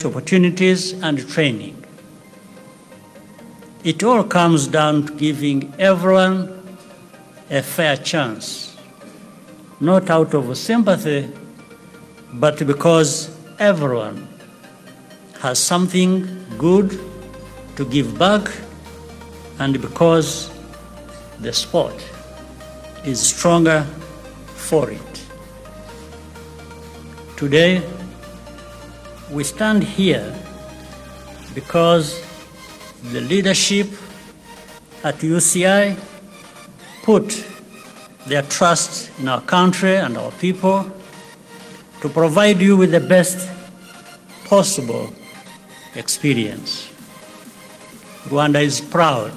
opportunities and training. It all comes down to giving everyone a fair chance, not out of sympathy, but because everyone has something good to give back, and because the sport is stronger for it. Today, we stand here because the leadership at UCI put their trust in our country and our people to provide you with the best possible experience. Rwanda is proud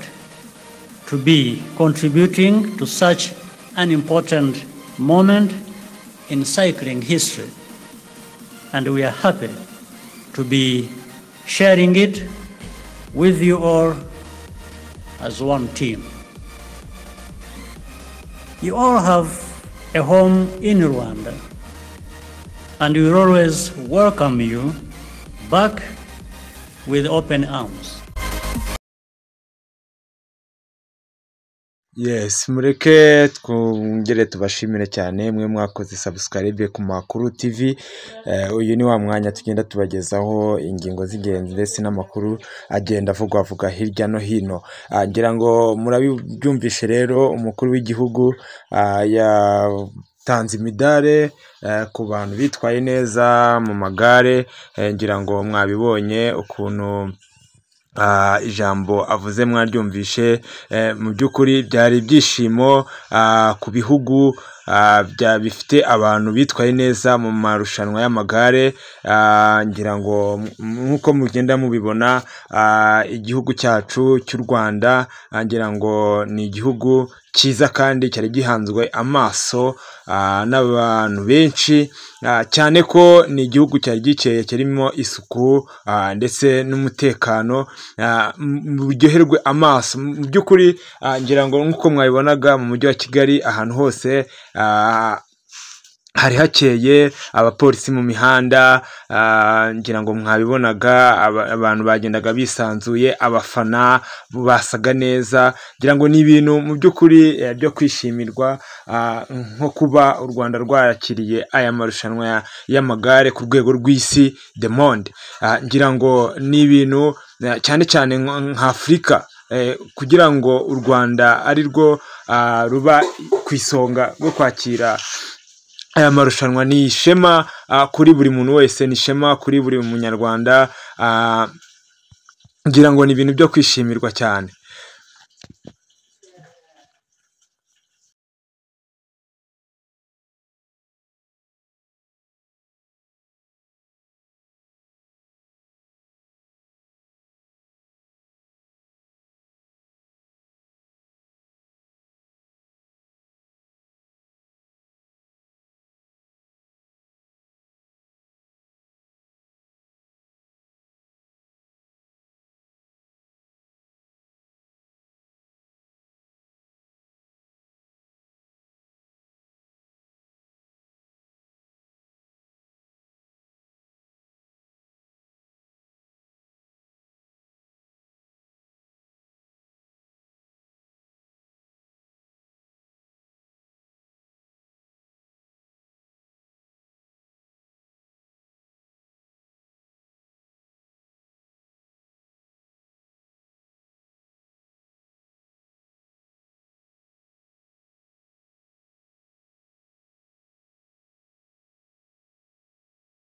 to be contributing to such an important moment in cycling history, and we are happy to be sharing it with you all as one team. You all have a home in Rwanda, and we will always welcome you back with open arms. Yes, mureke twongere tubashimire cyane mwe mwakoze subscribe ku Makuru TV. Uyu ni wa mwanya tugenda tubagezaho ingingo z'ingenzi ndetse n'amakuru agenda avugwa hirya no hino. Ngira ngo murabyumvishe rero umukuru w'igihugu yatanze imidare ku bantu bitwaye neza mu magare. Ngira ngo mwabibonye ukuntu ijambo avuze mwaryumvishe. Mu byukuri byari ibyishimo ku bihugu bifite abantu bitwaye neza mu marushanwa y'amagare. Ngira ngo nkuko mugenda mubibona, igihugu cyacu cy'u Rwanda ngira ngo ni igihugu cyiza kandi cyari gihanzwe amaso n'abantu benshi, cyane ko ni igihugu cyari gikeye kirimo isuku ndetse n'umutekano buryoherwe amaso. Mu byukuri ngira ngo nkuko mwabibonaga mu mujyi wa Kigali ahantu hose hari hakeye, abapolisi mu mihanda, ngira ngo mwabibonaga abantu bagendaga bisanzuye, abafana basaga neza. Ngira ngo ni ibintu mu byukuri byo kwishimirwa, nko kuba u Rwanda rwakiriye aya marushanwa y'amagare ku rwego rw'isi the monde. Ngira ngo ni ibintu cyane cyane nka Afurika, kugira ngo u Rwanda ari rwo ruba ku isonga rwo kwakira aya marushanwa ni ishema kuri buri muntu wese, ni ishema kuri buri munyarwanda. Ngira ngo ni ibintu byo kwishimirwa cyane.